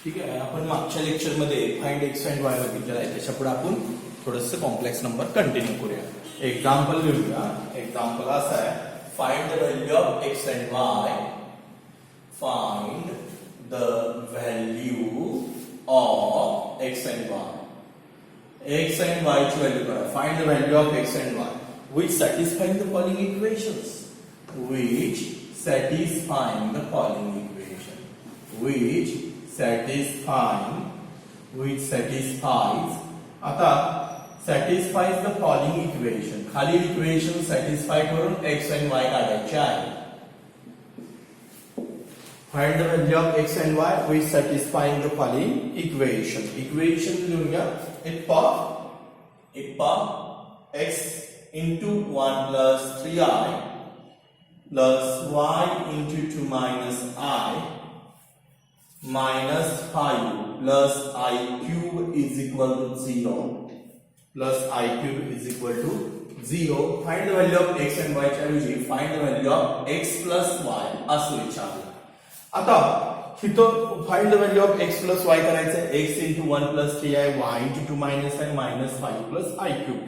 ठीक आहे. आपण मागच्या लेक्चरमध्ये फाइंड एक्स अँड वाय बघितलेला आहे. त्याच्या पुढे आपण थोडंसं कॉम्प्लेक्स नंबर कंटिन्यू करूया. एक्झाम्पल लिहूया. एक्झाम्पल असं आहे, find the value of x and Y. Find the value of x and Y. X and Y ची व्हॅल्यू करा. Find the value of x and Y which satisfying the following equations. Which satisfying the following equation. Which satisfies आता satisfies the following equation. खाली equation satisfy करून x and y काढायचे आहे. Find the value of x and y which satisfying the following equation. Equation लिहूया. if x into 1 plus 3i plus y into 2 minus I minus 5 plus I cube is equal to 0 plus I cube is equal to 0. Find the value of x and y च्या ऐवजी find the value of x plus y असं विचारलं. आता इथं find the value of x plus y करायचं. x into 1 plus 3i y into 2 minus I minus 5 plus I cube.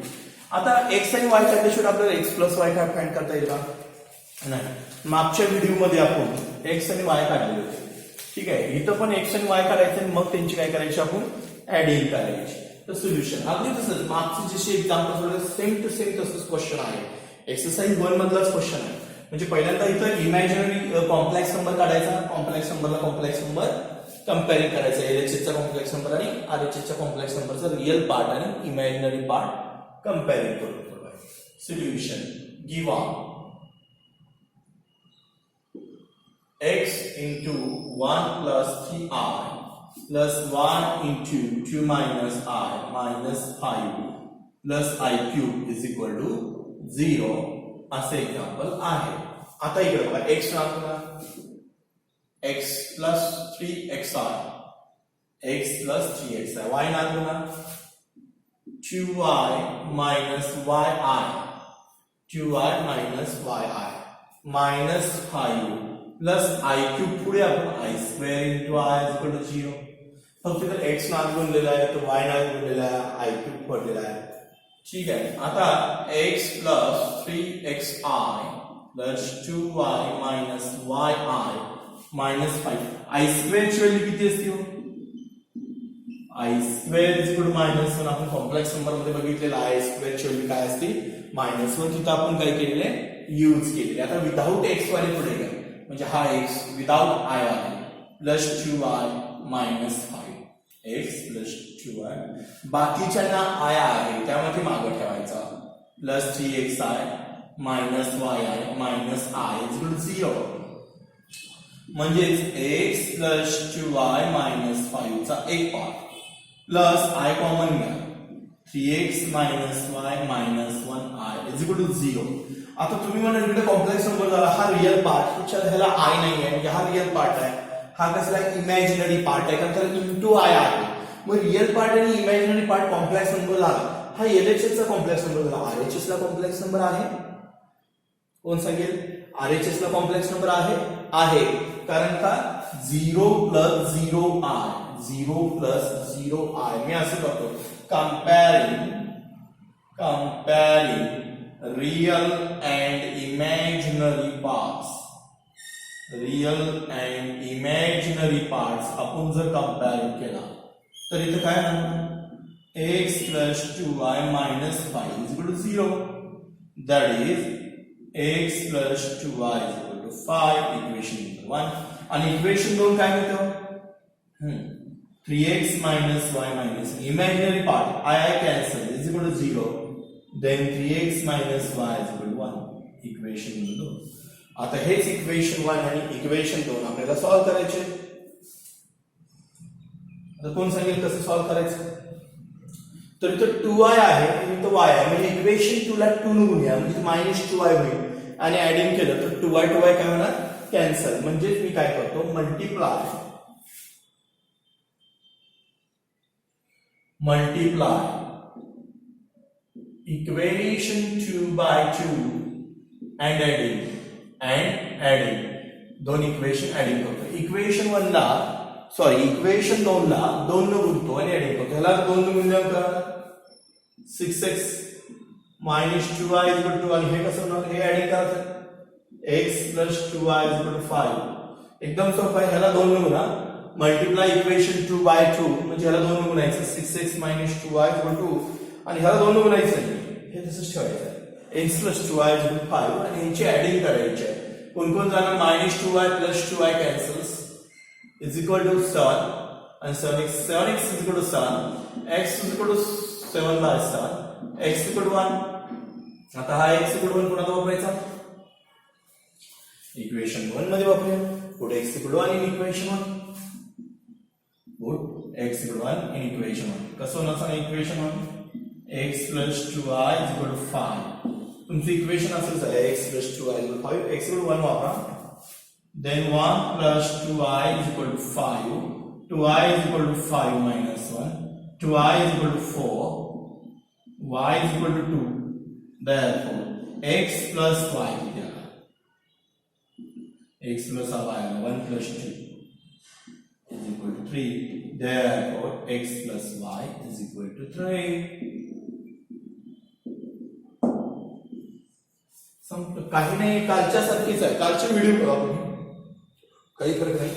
आता x आणि y काढल्याशिवाय आपल्याला x प्लस y काय find करता येईल का? नाही. मागच्या व्हिडिओमध्ये आपण x आणि y काढले होते. ठीक आहे. इथं पण x आणि y काढायचे आणि मग त्यांची काय करायची आपण ऍडिंग करायची. तर सोल्युशन अगदी तसंच मागचे जसे एक्झाम्पल सोडले सेम टू सेम तसंच क्वेश्चन आहे. एक्सरसाइज 1 मधलाच क्वेश्चन आहे. म्हणजे पहिल्यांदा इथं इमॅजिनरी कॉम्प्लेक्स नंबर काढायचा. कॉम्प्लेक्स नंबरला कॉम्प्लेक्स नंबर कंपेअरिंग करायचा. एलएचएसचा कॉम्प्लेक्स नंबर आणि आरएचएसच्या कॉम्प्लेक्स नंबरचा रिअल पार्ट आणि इमॅजिनरी पार्ट कंपेअरिंग करून. Solution given x into 1 plus 3i plus 1 into 2 minus I minus 5 plus I cube is equal to 0 असे एक्झाम्पल आहे. आता इकडे बघा x नाव x plus 3xi x plus 3xi y नाव 2y minus yi 2y minus yi minus 5 plus I cube पुढे आपण I square into I is equal to 0. फक्त इथे x नाव गुणलेला आहे तर y नाव गुणलेला आहे I क्यूब पडलेला आहे. ठीक आहे. आता x plus 3xi plus 2y minus yi minus 5 I square ची व्हॅल्यू किती असते? I स्क्वेअर इज इक्वल टू मायनस 1. आपण कॉम्प्लेक्स नंबर मध्ये बघितलेला I स्क्वेअर ची व्हॅल्यू काय असते? मायनस 1. तिथं आपण काय केलेले यूज केलेले. आता विदाउट x वाले पुढे घ्या. म्हणजे हा x विदाउट I आहे plus 2y minus 5 x plus 2y. बाकीच्यांना I आहे त्यामध्ये मागे ठेवायचा. Plus 3xi minus yi minus I is equal to 0. म्हणजेच x प्लस 2y मायनस 5 चा एक पार्ट प्लस I कॉमन घ्या 3x minus y minus 1i is equal to 0. आता तुम्ही म्हणा इकडे कॉम्प्लेक्स नंबर झाला. हा रिअल पार्ट त्याच्यात ह्याला I नाही आहे म्हणजे हा रिअल पार्ट आहे. हा कसला इमॅजिनरी पार्ट आहे कारण त्याला इंटू I आहे. मग रिअल पार्ट आणि इमॅजिनरी पार्ट कॉम्प्लेक्स नंबर झाला. हा LHS चा कॉम्प्लेक्स नंबर झाला. RHS ला कॉम्प्लेक्स नंबर आहे. कोण सांगेल? RHS ला कॉम्प्लेक्स नंबर आहे कारण का 0 प्लस 0i 0 प्लस 0i. मी असं करतो कंपेअरिंग real and imaginary parts. Real and imaginary parts आपण जर कंपेअरिंग केला तर इथे काय म्हणतो x plus 2y minus 5 is equal to 0. That is x plus 2y is equal to 5. Equation number 1. आणि इक्वेशन 2 काय मिळतं? 3x minus y minus imaginary part I cancel is equal to 0. Then 3x minus y is equal to 1. Equation number 2. आता हेच equation 1 आणि equation 2 आपल्याला solve करायचे. आता कोण सांगेल कसं सॉल्व्ह करायचं? तर इथं 2y आहे आणि इथं y आहे म्हणजे इक्वेशन 2 ला 2 ने गुणूया म्हणजे मायनस 2y होईल आणि ऍडिंग केलं तर 2y काय होणार? कॅन्सल. म्हणजे मी काय करतो multiply equation 2 by 2 and adding दोन इक्वेशन ऍडिंग करतो. इक्वेशन 1 ला सॉरी इक्वेशन 2 ला 2 न गुणतो आणि ऍडिंग करतो. ह्याला 2 न गुणल्यावर काय होणार 6x minus 2y is equal to, आणि हे कसं होणार हे ऍडिंग करायचं x plus 2y is equal to 5. एकदम सोपं आहे. ह्याला 2 न गुणा, मल्टिप्लाय इक्वेशन 2 by 2 म्हणजे ह्याला 2 न गुणायचं 6x minus 2y is equal to, आणि ह्याला 2 न गुणायचं हे तसंच ठेवायचं x plus 2y is equal to 5 आणि यांची ऍडिंग करायची आहे. कोण कोण जाणार minus 2y plus 2y cancels is equal to 7 and 7x is equal to 7, x is equal to 7 by 7, x is equal to 1. आता हा x is equal to 1 कोणाला वापरायचा इक्वेशन 1 मध्ये वापरूया. पुढे x is equal to 1 in equation 1. Good x is equal to 1 in equation 1. कसं होणार सांगा equation 1 x plus 2y is equal to 5. तुमचं इक्वेशन असं झालं x plus 2y is equal to 5, x is equal to 1 वापरा. Then 1 plus 2y is equal to 5. 2y is equal to 5 minus 1. 2y is equal to 4. Y is equal to 2. Therefore, x plus y x plus y 1 plus 2 is equal to 3. Therefore, x plus y is equal to 3. काही नाही, कालच्या सारखीच आहे. कालचे video बघा आपण, काही फरक नाही.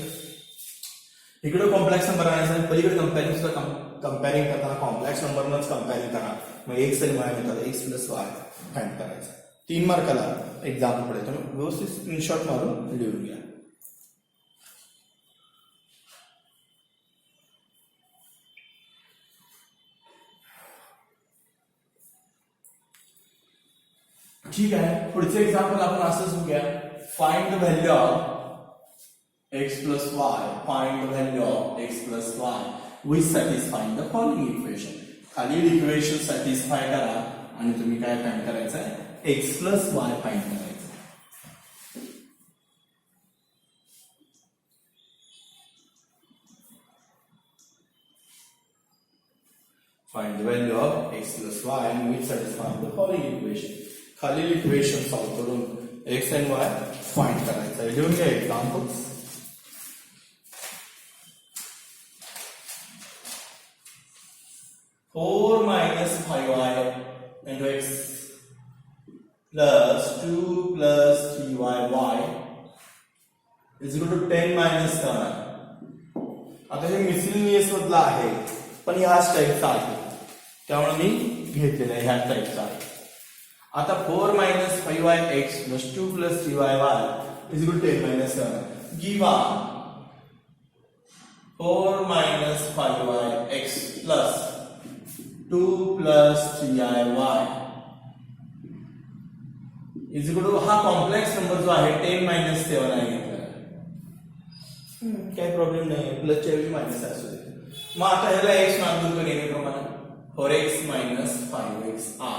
इकडे कॉम्प्लेक्स नंबर आणायचा, पलीकडे कंपॅरिंग सुद्धा कंपॅरिंग करताना कॉम्प्लेक्स नंबरनच कंपॅरिंग करा. मग एक्स आणि वाय मिळतात, एक्स प्लस वाय फाइंड करायचं. 3 मार्काला एक्झाम पडेल, तर व्यवस्थित स्क्रीनशॉट मारून लिहून घ्या. ठीक आहे. पुढचे एक्झाम्पल आपण असंच बघूया. Find the value of x plus y. Find the value of x plus y which satisfying the following equation. खालील इक्वेशन सॅटिस्फाय करा आणि तुम्ही काय फाइंड करायचं आहे x प्लस वाय फाइंड करायचं. Find the value of x plus y which satisfying the following equation. खालील equation solve करून x and y फाइंड करायचं आहे. लिहून घ्या examples. Four minus 5y into x plus 2 plus 3y is equal to 10 minus 7. आता हे miscellaneous मधला आहे पण ह्याच टाईपचा आहे, त्यामुळे मी घेतलेला आहे ह्याच टाईपचा आहे. आता 4 minus 5y x plus 2 plus 3y is equal to 10 minus 7. Given 4 minus 5y x plus 2 plus 3y is equal to, हा कॉम्प्लेक्स नंबर जो आहे 10 minus 7 आहे घेतला. काही प्रॉब्लेम नाही, प्लसच्या ऐवजी मायनस असू दे. मग आता ह्याला x मानून नेहमीप्रमाणे 4x minus 5xi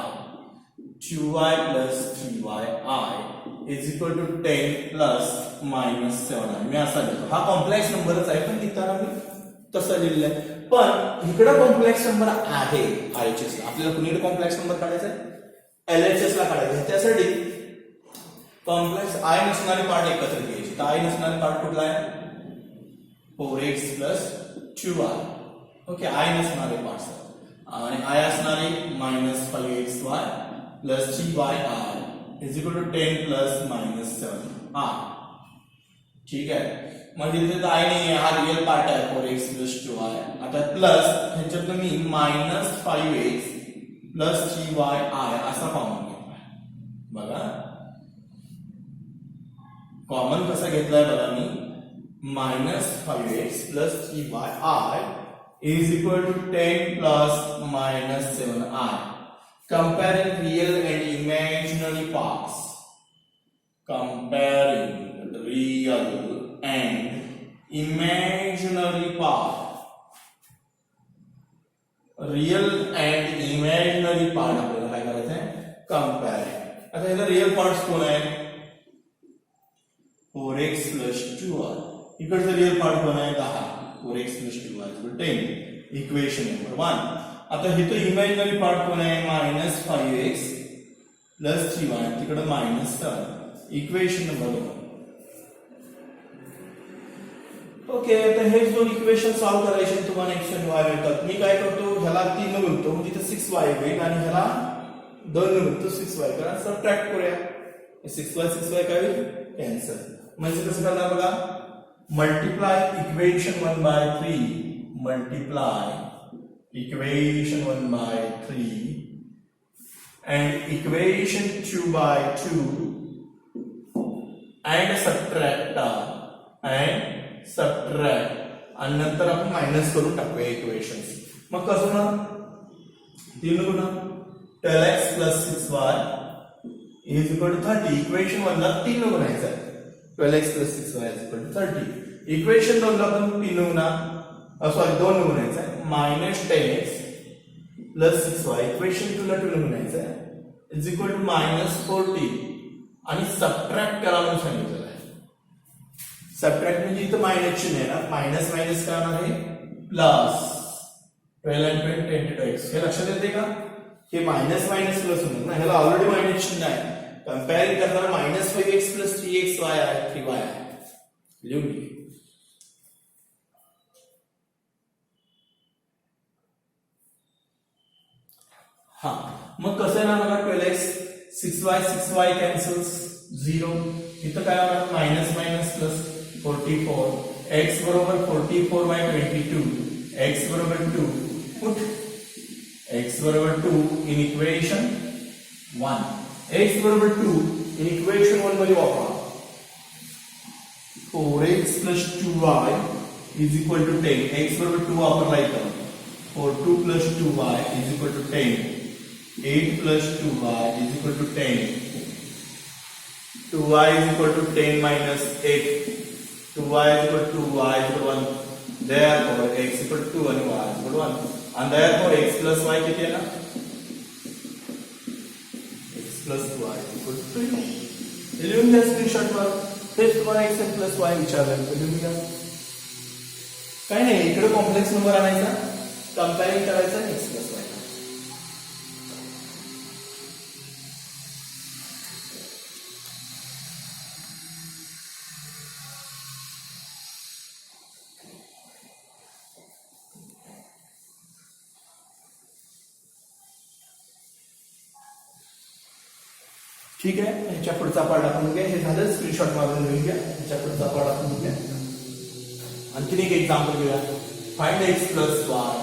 2y plus 3yi is equal to 10 plus minus 7. मी असा लिहितो. हा कॉम्प्लेक्स नंबरच आहे पण लिहिताना मी तसं लिहिलेलं आहे. पण इकडे कॉम्प्लेक्स नंबर आहे RHS ला. आपल्याला कुणीकडे कॉम्प्लेक्स नंबर काढायचा आहे LHS ला काढायचा आहे. त्यासाठी कॉम्प्लेक्स I नसणारे पार्ट एकत्र घ्यायचे. तर I नसणारे पार्ट कुठला आहे 4x plus 2y. Okay, I नसणारे पार्ट आणि I असणारे minus 5xy plus 3yi is equal to 10 plus minus 7i. ठीक आहे. मग इथे तर I नाही आहे, हा रिअल पार्ट आहे 4x plus 2y. आता प्लस ह्याच्यात मी minus 5x plus 3yi असा कॉमन घेतलाय. बघा कॉमन कसा घेतलाय बघा मी, minus 5x plus 3yi is equal to 10 plus minus 7i. Comparing real and imaginary parts. Comparing real and imaginary part. Real and imaginary part आपल्याला काय करायचं आहे कंपेअर. आता याला रिअल पार्ट्स कोण आहे 4x plus 2y. इकडचा रिअल पार्ट कोण आहे 10. 4x plus 2y is 10. Equation number 1. आता इथे इमॅजिनरी पार्ट कोण आहे minus 5x plus 3y. तिकडे minus 7. Equation number 2. ओके, आता हे दोन इक्वेशन सॉल्व्ह करायचे तुम्हाला x आणि y मिळतात. मी काय करतो, ह्याला 3 ने गुणतो म्हणजे इथे 6y होईल आणि ह्याला 2 ने गुणतो 6y. कारण सबट्रॅक्ट करूया. 6y काय होईल, कॅन्सल. म्हणजे कसं करणार बघा, multiply equation 1/3 multiply equation 1/3 and equation 2/2 and subtract आणि नंतर आपण मायनस करून टाकूया इक्वेशन्स. मग कसं ना 3 गुणा 12x + 6y = 30. इक्वेशन 1 ला 3 ने गुणायचं आहे. 12x + 6y = 30. इक्वेशन 2 ला आपण 3 गुणा 2 ने गुणायचं आहे. -10x + 6y इक्वेशन 2 ला 2 ने गुणायचं आहे = -40 आणि सबट्रॅक्ट करा म्हणून सांगितलं आहे. सबट्रॅक्ट म्हणजे इथं मायनस चिन्ह आहे ना, मायनस मायनस काय होणार आहे, प्लस. 12 and 10 to x हे लक्षात येते का, हे मायनस मायनस प्लस होणार ना, ह्याला ऑलरेडी मायनस चिन्ह आहे. कंपेअरिंग करताना -5x + 3xy आहे, 3y आहे. लिहून घे. हा, मग कसं आहे ना बघा, 12x 6y कॅन्सल्स 0. इथं काय होणार, मायनस मायनस प्लस 44. x बरोबर 44/22. x बरोबर 2. पुट x बरोबर 2 इन इक्वेशन 1. x बरोबर 2 इन इक्वेशन 1 मध्ये वापरा. 4x + 2y = 10. x बरोबर 2 वापरला इथं. 4 2 + 2y = 10. 8 + 2y = 10. 2y = 10 - 8. 2y = 2, y = 1. Therefore x = 2 and y = 1. And therefore x + y किती आहे ना, x + y = 3. लिहून घ्या स्क्रीनशॉट वर. तेच तुम्हाला x + y विचारलं, लिहून घ्या. काय नाही, इकडे कॉम्प्लेक्स नंबर आणायचा, कंपेअरिंग करायचं x + y. ठीक आहे, ह्याच्या पुढचा पार्ट आपण घ्या. हे झालं, स्क्रीनशॉट मारून घेऊन घ्या. ह्याच्या पुढचा पार्ट आपण घ्या. आणखीन एक एक्झाम्पल घेऊया. Find x + y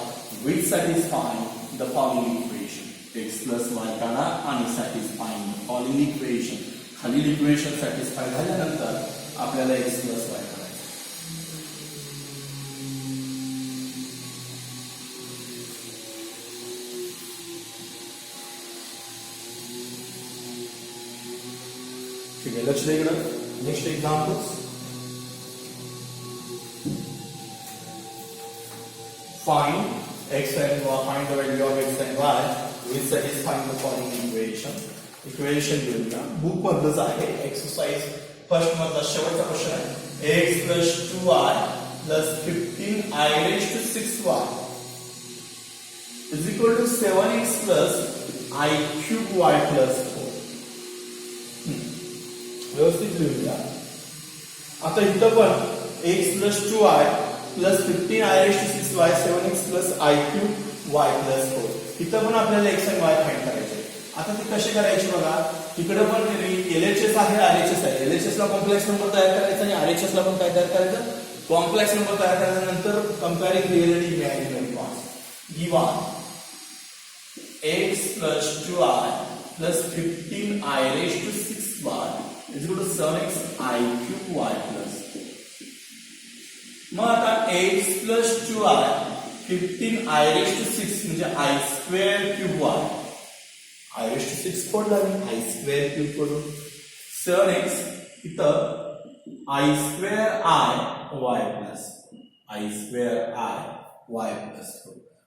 which satisfy the following equation. x + y काढा आणि satisfy the following equation. खालील इक्वेशन सॅटिस्फाय झाल्यानंतर आपल्याला x + y करायचं. ठीक आहे, लक्ष द्या इकडं. Next examples. Find x and y, find the value of x and y which satisfy the following equation. Equation घेऊया, बुक मधलंच आहे. एक्सरसाइज फर्स्ट मधला शेवटचा क्वेश्चन आहे. x + 2y + 15i⁶y = 7x + i³ y + 4. व्यवस्थित लिहूया. आता इथं पण x + 2y + 15i⁶y 7x + i³ y + 4. इथं पण आपल्याला x आणि y फाइंड करायचे. आता ते कसे करायचे बघा, इकडे पण LHS आहे, RHS आहे. LHS ला कॉम्प्लेक्स नंबर तयार करायचा आणि RHS ला पण काय तयार करायचं, कॉम्प्लेक्स नंबर तयार करायच्यानंतर कंपेअरिंग रियल आणि imaginary parts. Given x + 2y + 15i⁶y = 7x i³ y + 4. मग आता x + 2y 15i⁶ म्हणजे i² y. i⁶ फोडला मी, i² करून 7x इथं i² y +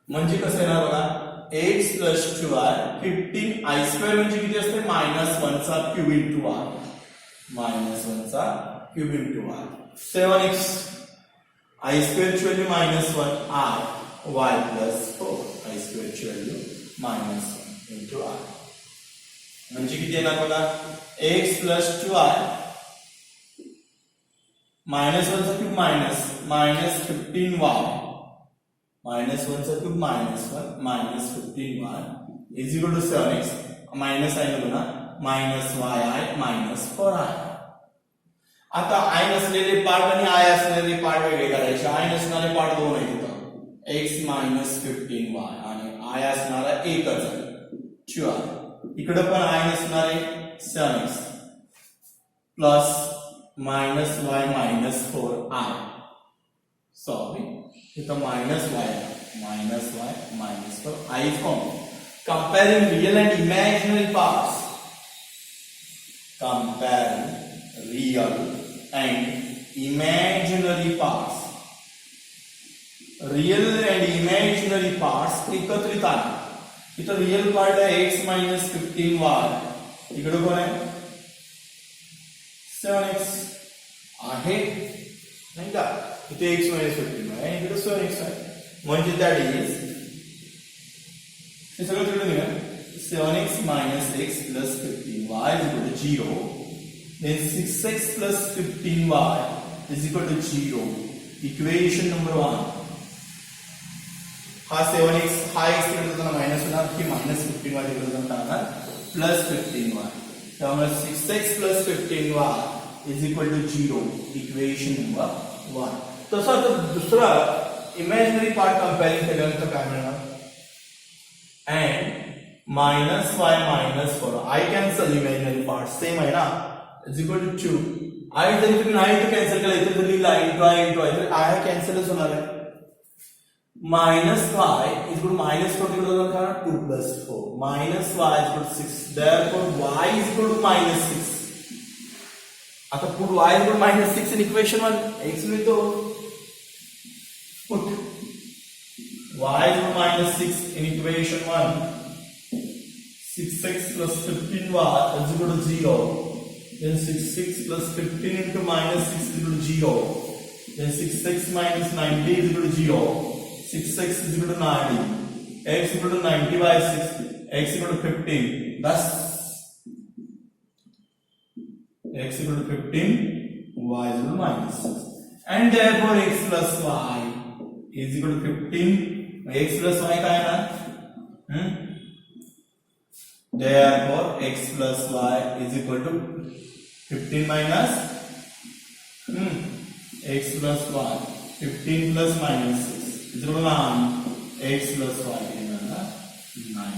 म्हणजे कसं येणार बघा, x + 2y 15i² म्हणजे किती असते, -1³ * y, -1³ y. 7x i² ची व्हॅल्यू -1 y + 4, i² ची व्हॅल्यू -1 * I. म्हणजे किती येणार बघा, x + 2y minus 1 चा क्यूब minus 15y minus 1 चा cube minus 1 minus 15y is equal to 7x minus sign होगा minus yi minus 4i. आता i नसलेले पार्ट आणि i असलेले पार्ट वेगळे करायचे. i नसणारे पार्ट दोन आहेत इथं x minus 15y आणि i असणारा एकच आहे 2i. इकडे पण i नसणारे 7x plus minus y minus 4i. Sorry, इथं minus y minus 4i is common. Comparing real and imaginary parts. Comparing real and imaginary parts. Real and imaginary parts एकत्रित आहे. इथं रियल पार्ट आहे x minus 15y. इकडे कोण आहे 7x आहे नाही का. इथे x minus 15y आहे इकडे 7x आहे म्हणजे दॅट इज हे सगळं तिकडे निघा 7x minus x plus 15y is equal to 0. Then 6x plus 15y is equal to 0. Equation number 1. हा 7x हा x तिकडे जाताना मायनस होणार की minus 15y तिकडे जाताना plus 15y. त्यामुळे 6x plus 15y is equal to 0. Equation number 1. तसा तर दुसरा imaginary part comparing केल्यानंतर काय मिळणार and minus y minus 4 I cancel imaginary part same आहे ना is equal to 2. I जरी तुम्ही नाही तर कॅन्सल केला इथे जरी लाईन ड्रॉ तर I कॅन्सलच होणार आहे. minus y is equal to minus 4 तिकडे जाणार का 2 plus 4 minus y is equal to 6. therefore y is equal to minus 6. आता put y is equal to minus 6 in equation 1 x लिखो put y is equal to minus 6 in equation 1. 6x plus 15y is equal to 0. Then 6x plus 15 into minus 6 is equal to 0. Then 6x minus 90 is equal to 0. 6x is equal to 90. X is equal to 90 by 6. X is equal to 15. Thus, x is equal to 15. Y is equal to minus 6. And therefore x plus y is equal to 15. X plus y क्या है ना? Therefore x plus y is equal to 15 minus x plus y. 15 plus minus 6 is equal to 9. X plus y is equal to 9.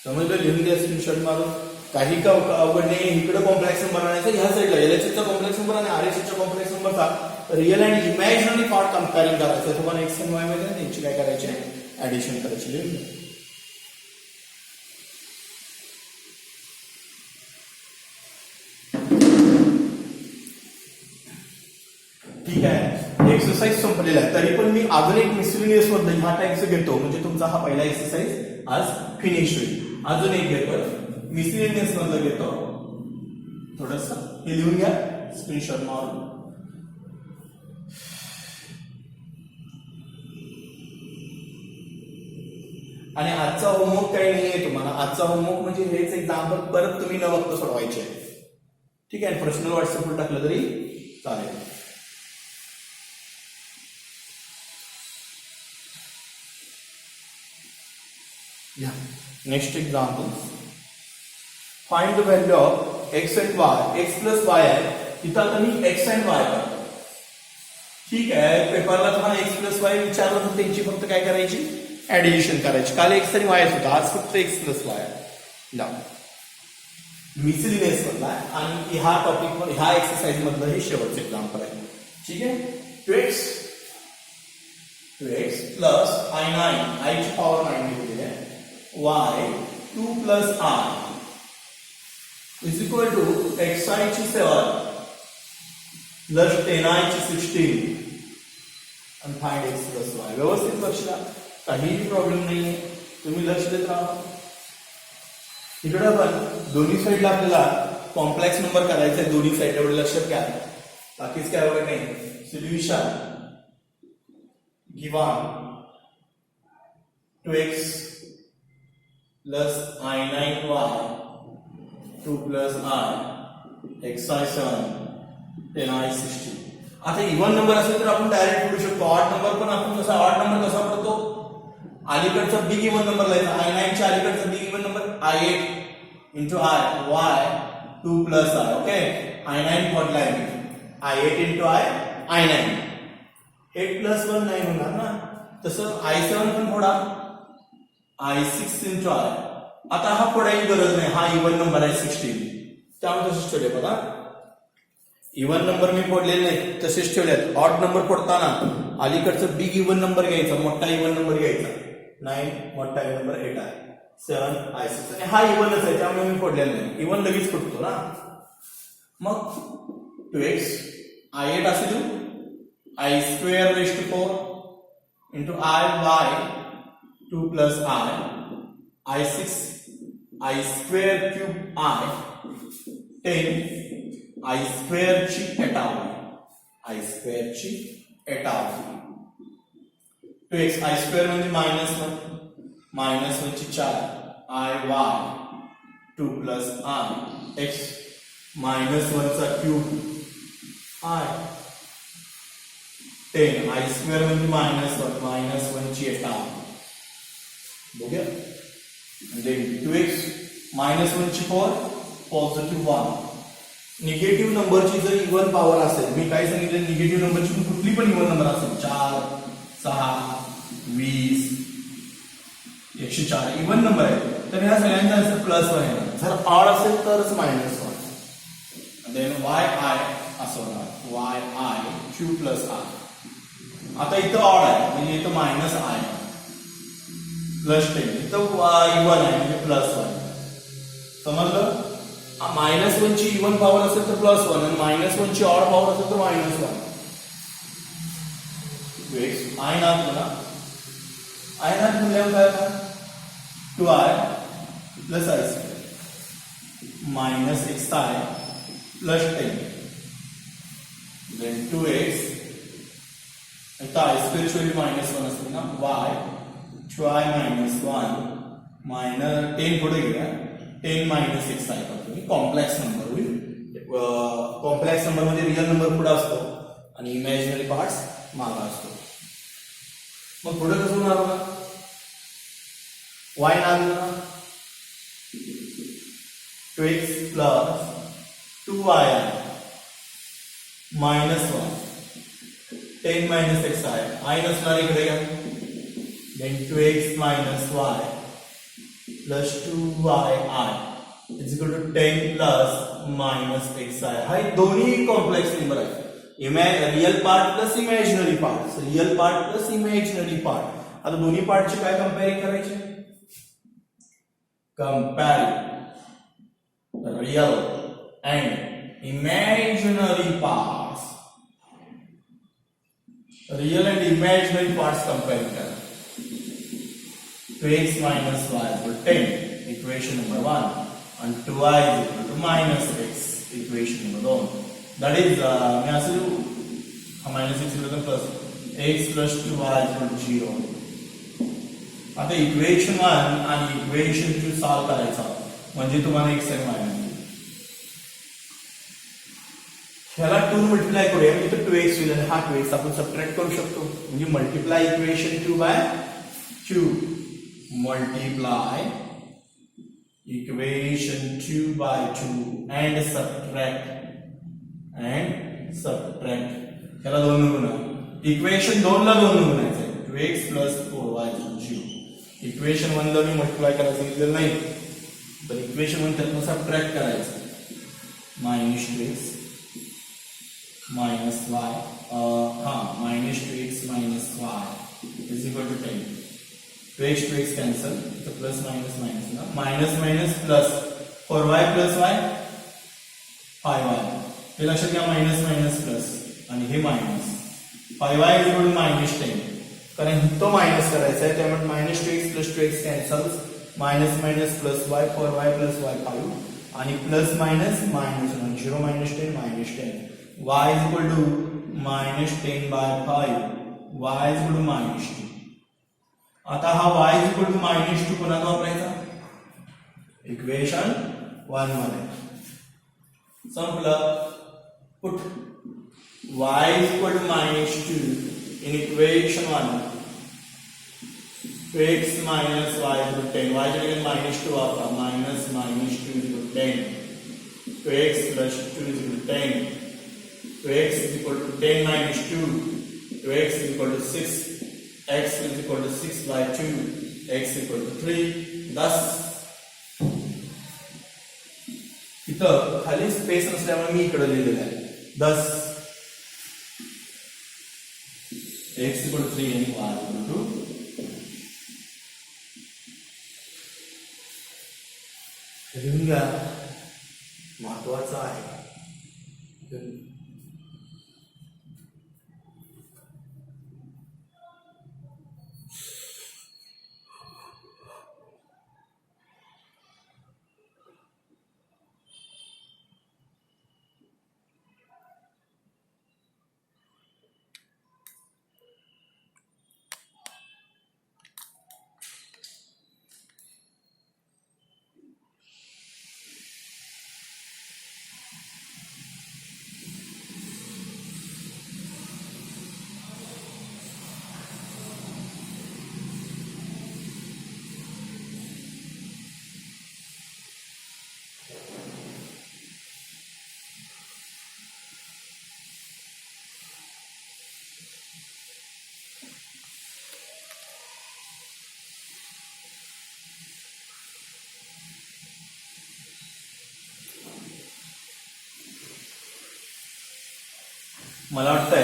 समजलं लिहून द्या screenshot मारून. काही का अवघड नाही. इकडे कॉम्प्लेक्स नंबर आणायचा ह्या साईडला एलएचएसचा कॉम्प्लेक्स नंबर आणि आरएचएसचा कॉम्प्लेक्स नंबरचा रियल अँड इमॅजिनरी पार्ट कंपेअरिंग करायचं. तुम्हाला एक्स आणि वाय मध्ये त्यांची काय करायचे ऍडिशन करायची लिहून. ठीक आहे एक्सरसाइज संपलेला आहे. तरी पण मी अजून एक मिसलिनियस मधलं ह्या टाइपचं घेतो म्हणजे तुमचा हा पहिला एक्सरसाइज आज फिनिश होईल. अजून एक घेतो मिसलिनियस मधलं घेतो थोडस हे लिहून घ्या स्क्रीनशॉट मारून. आणि आजचा होमवर्क काही नाहीये तुम्हाला. आजचा होमवर्क म्हणजे हेच एक्झाम्पल परत तुम्ही न बघता सोडवायचे. ठीक आहे पर्सनल व्हॉट्सअपवर टाकलं तरी चालेल. Yeah. Next example. Find the value of x and y. x plus y आहे इथं आता मी x and y करतो. ठीक आहे पेपरला तुम्हाला x plus y विचारलं तर त्यांची फक्त काय करायची ऍडिशन करायची. काल x आणि y होता आज फक्त x plus y आहे. मिसलिनियस मधला आणि ह्या टॉपिक ह्या एक्सरसाइज मधलं हे शेवटचं एक्झाम्पल आहे. ठीक आहे 2x plus i9 i ची पॉवर 9 दिलेली आहे y 2 plus I is equal to xi ची 7 plus 10i ची 16 and find x plus y. व्यवस्थित लक्ष द्या काहीही प्रॉब्लेम नाहीये तुम्ही लक्ष देत राहा. इकडे पण दोन्ही साईडला आपल्याला कॉम्प्लेक्स नंबर करायचा आहे. दोन्ही साईड एवढे लक्षात घ्या बाकीच काय वगैरे नाही. Solution given 2x plus i9y 2 plus I xi7 10 I 16. आता इवन नंबर असेल तर आपण डायरेक्ट करू शकतो. ऑड नंबर पण आपण कसा ऑड नंबर कसा पडतो, अलीकडचा बिग इवन नंबर लिहायचा. I9 च्या अलीकडचा big even number I8 into I y 2 plus I. Okay, I9 पडलाय मी, I8 into I9 8 plus 1 9 होणार ना. तसं I7 पण फोडा, I6 into I. आता हा फोडायची गरज नाही, हा इवन नंबर आहे 16, त्यामुळे तसंच ठेवले. बघा इवन नंबर मी फोडलेले नाही, तसेच ठेवलेत. ऑड नंबर फोडताना अलीकडचं बिग इवन नंबर घ्यायचा, मोठा इवन नंबर घ्यायचा. 9 मोठा इवन नंबर 8 आहे, 7 I6 आणि हा इवनच आहे त्यामुळे मी फोडलेला नाही. इवन लगेच फुटतो ना. मग 2x I8 असे देऊ, I square raised to 4 into I y 2 plus I6 I square cube I 10 I square ची एटावी, I square ची एटावी. 2x I square म्हणजे -1, -1 ची 4 I y 2 plus I x -1 चा क्यूब I 10 I square म्हणजे -1 ची एटावी. बघूया. म्हणजे 2x -1 ची 4 पॉझिटिव्ह 1. निगेटिव्ह नंबरची जर इवन पॉवर असेल, मी काय सांगितलं, निगेटिव्ह नंबरची कुठली पण इवन नंबर असेल, 4 6 20 104 इवन नंबर आहे, तर ह्या सगळ्यांचा आन्सर +1 आहे. जर ऑड असेल तरच -1. देन y I असं होणार, y I q plus I. आता इथं ऑड आहे म्हणजे इथं -I +10, इथं इवन आहे म्हणजे +1. समजलं? -1 ची इवन पॉवर असेल तर +1 आणि -1 ची ऑड पॉवर असेल तर -1. I नॉट ना, I नॉट म्हणल्यावर काय होणार, 2I plus I square -6I plus 10 then 2x इथं I square ची व्हॅल्यू -1 असते ना, y 2I -1 10 पुढे घेऊया, 10 6I करतो. कॉम्प्लेक्स नंबर होईल. कॉम्प्लेक्स नंबर मध्ये रिअल नंबर पुढे असतो आणि इमॅजिनरी पार्ट्स मागे असतो. मग पुढे कसं होणार बघा, y ना 2x plus 2y -1 10 6I I नसणार इकडे घ्या, then 2x minus y plus 2yi is equal to 10 plus -xi. हा दोन्ही कॉम्प्लेक्स नंबर आहे. Real part plus imaginary part, real part plus imaginary part. आता दोन्ही पार्टची काय कंपेअरिंग करायची, comparing real and imaginary parts. Real and imaginary parts comparing करा. 2x minus y equal to 10, equation number 1, and 2y is equal to -x, equation number 2. That is, मैं ऐसे जो -6 equal to x plus 2y is equal to 0. आता equation 1 आणि equation 2 solve करायचा म्हणजे तुम्हाला x आणि y मिळेल. ह्याला 2 मल्टिप्लाय करूया, इथे 2x होईल आणि हा 2x आपण सबट्रॅक्ट करू शकतो. म्हणजे multiply equation 2 by 2. Multiply equation 2 by 2 and subtract ह्याला 2 ने गुणा. इक्वेशन 2 ला 2 ने गुणायचं, 2x plus 4y is 0. Equation 1 ला मी मल्टिप्लाय करायचं सांगितलेलं नाही, तर इक्वेशन 1 त्यातनं सबट्रॅक्ट करायचं. -2x minus y -2x minus y is equal to 10. 2x cancel, तो प्लस माइनस ना, minus plus 4y plus y 5y. हे लक्षात घ्या, माइनस प्लस आणि हे minus 5y is equal to -10, कारण तो माइनस करायचा आहे त्यामुळे -2x plus 2x cancels, minus plus y 4y plus y 5 आणि plus minus 0 -10 -10. y is equal to -10 by 5, y is equal to -2. आता हा y is equal to -2 कोणाला वापरायचा, इक्वेशन 1 मध्ये. संपलं. Put y is equal to -2 in equation 1 x minus y is equal to 10 y च्या ठिकाणी -2 वापरा minus -2 is equal to 10 x plus 2 is equal to 10 x is equal to 10 minus 2 x is equal to 6 x is equal to 6 by 2 x is equal to 3 thus इथं खाली space नसल्यामुळे मी इकडे लिहिलेलं आहे thus x equal to 3 and y equal to लिहून घ्या महत्वाचं आहे मला वाटतंय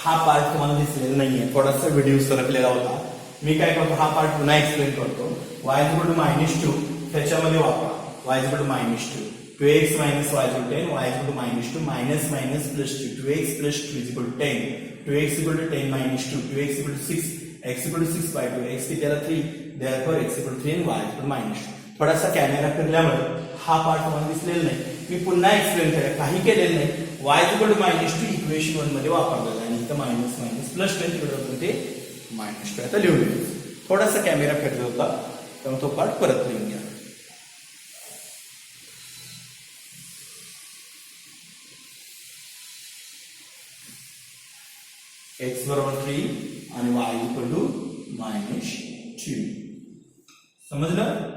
हा पार्ट तुम्हाला दिसलेला नाहीये थोडासा व्हिडिओ सरकलेला होता मी काय करतो हा पार्ट पुन्हा एक्सप्लेन करतो y is equal to -2 त्याच्यामध्ये वापरा y is equal to -2 2x minus y is equal to 10 y is equal to -2 minus minus plus 2 2x plus 2 is equal to 10 2x is equal to 10 minus 2 2x is equal to 6 x is equal to 6 by 2 x की त्याला 3 therefore x is equal to 3 and y is equal to -2 थोडासा camera फिरल्यामुळे हा part तुम्हाला दिसलेला नाही मी पुन्हा explain करेन काही केलेलं नाही y is equal to -2 equation 1 मध्ये वापरलेलं आहे आणि इथं मायनस मायनस प्लस 10 तिकडे होतं ते -2 आता लिहून घ्या थोडासा कॅमेरा फिरला होता त्यामुळे तो पार्ट परत लिहून घ्या x बरोबर 3 आणि y इक्वल टू -2 समजलं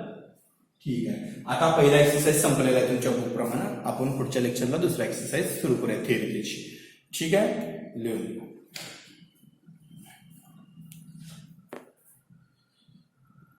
ठीक आहे आता पहिला एक्सरसाइज संपलेला आहे तुमच्या बुक प्रमाणे आपण पुढच्या लेक्चरला दुसरा एक्सरसाइज सुरू करूया थिअरीची ठीक आहे लिहून